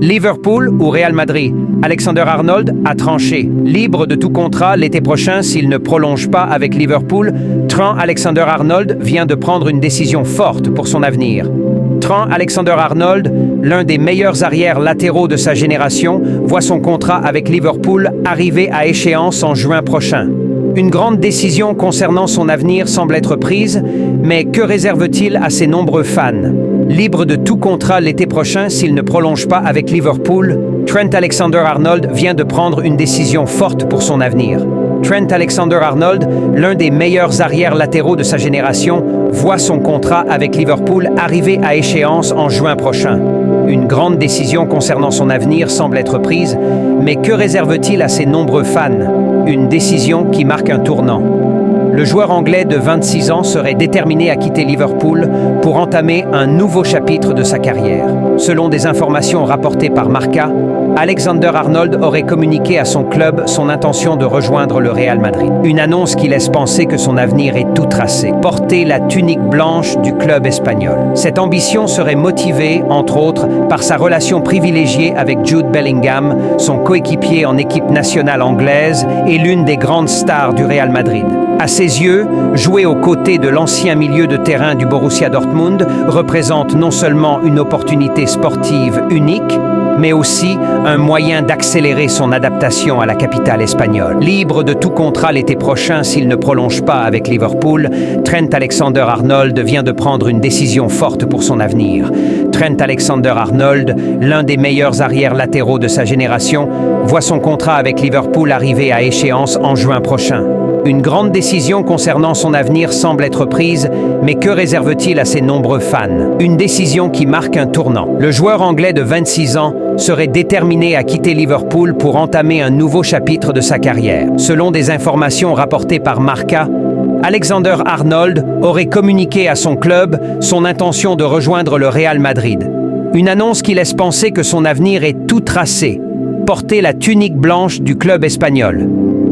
Liverpool ou Real Madrid? Alexander Arnold a tranché. Libre de tout contrat l'été prochain s'il ne prolonge pas avec Liverpool, Trent Alexander-Arnold vient de prendre une décision forte pour son avenir. Trent Alexander-Arnold, l'un des meilleurs arrières latéraux de sa génération, voit son contrat avec Liverpool arriver à échéance en juin prochain. Une grande décision concernant son avenir semble être prise, mais que réserve-t-il à ses nombreux fans? Libre de tout contrat l'été prochain s'il ne prolonge pas avec Liverpool, Trent Alexander-Arnold vient de prendre une décision forte pour son avenir. Trent Alexander-Arnold, l'un des meilleurs arrières latéraux de sa génération, voit son contrat avec Liverpool arriver à échéance en juin prochain. Une grande décision concernant son avenir semble être prise, mais que réserve-t-il à ses nombreux fans? Une décision qui marque un tournant. Le joueur anglais de 26 ans serait déterminé à quitter Liverpool pour entamer un nouveau chapitre de sa carrière. Selon des informations rapportées par Marca, Alexander-Arnold aurait communiqué à son club son intention de rejoindre le Real Madrid. Une annonce qui laisse penser que son avenir est tout tracé. Porter la tunique blanche du club espagnol. Cette ambition serait motivée, entre autres, par sa relation privilégiée avec Jude Bellingham, son coéquipier en équipe nationale anglaise et l'une des grandes stars du Real Madrid. À ses yeux, jouer aux côtés de l'ancien milieu de terrain du Borussia Dortmund représente non seulement une opportunité sportive unique, mais aussi un moyen d'accélérer son adaptation à la capitale espagnole. Libre de tout contrat l'été prochain s'il ne prolonge pas avec Liverpool, Trent Alexander-Arnold vient de prendre une décision forte pour son avenir. Trent Alexander-Arnold, l'un des meilleurs arrières latéraux de sa génération, voit son contrat avec Liverpool arriver à échéance en juin prochain. Une grande décision concernant son avenir semble être prise, mais que réserve-t-il à ses nombreux fans? Une décision qui marque un tournant. Le joueur anglais de 26 ans serait déterminé à quitter Liverpool pour entamer un nouveau chapitre de sa carrière. Selon des informations rapportées par Marca, Alexander-Arnold aurait communiqué à son club son intention de rejoindre le Real Madrid. Une annonce qui laisse penser que son avenir est tout tracé. Porter la tunique blanche du club espagnol.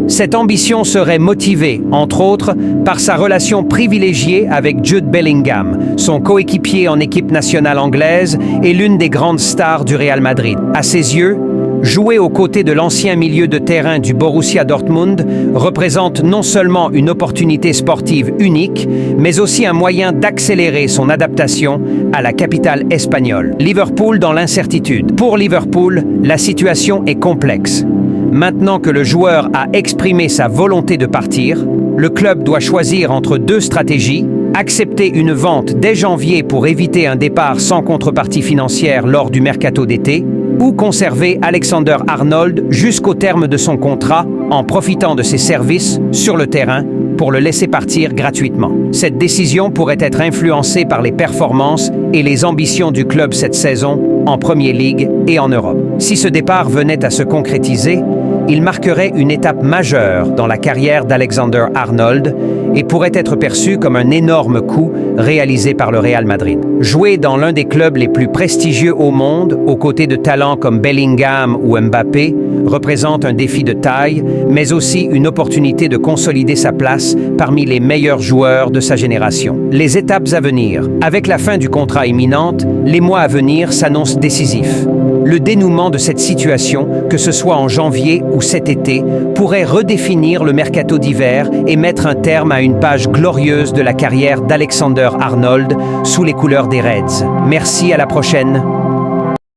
Cette ambition serait motivée, entre autres, par sa relation privilégiée avec Jude Bellingham, son coéquipier en équipe nationale anglaise et l'une des grandes stars du Real Madrid. À ses yeux, jouer aux côtés de l'ancien milieu de terrain du Borussia Dortmund représente non seulement une opportunité sportive unique, mais aussi un moyen d'accélérer son adaptation à la capitale espagnole. Liverpool dans l'incertitude. Pour Liverpool, la situation est complexe. Maintenant que le joueur a exprimé sa volonté de partir, le club doit choisir entre deux stratégies: accepter une vente dès janvier pour éviter un départ sans contrepartie financière lors du mercato d'été, ou conserver Alexander-Arnold jusqu'au terme de son contrat en profitant de ses services sur le terrain pour le laisser partir gratuitement. Cette décision pourrait être influencée par les performances et les ambitions du club cette saison en Premier League et en Europe. Si ce départ venait à se concrétiser, il marquerait une étape majeure dans la carrière d'Alexander-Arnold et pourrait être perçu comme un énorme coup réalisé par le Real Madrid. Jouer dans l'un des clubs les plus prestigieux au monde, aux côtés de talents comme Bellingham ou Mbappé, représente un défi de taille, mais aussi une opportunité de consolider sa place parmi les meilleurs joueurs de sa génération. Les étapes à venir. Avec la fin du contrat imminente, les mois à venir s'annoncent décisifs. Le dénouement de cette situation, que ce soit en janvier ou cet été, pourrait redéfinir le mercato d'hiver et mettre un terme à une page glorieuse de la carrière d'Alexander-Arnold sous les couleurs des Reds. Merci, à la prochaine.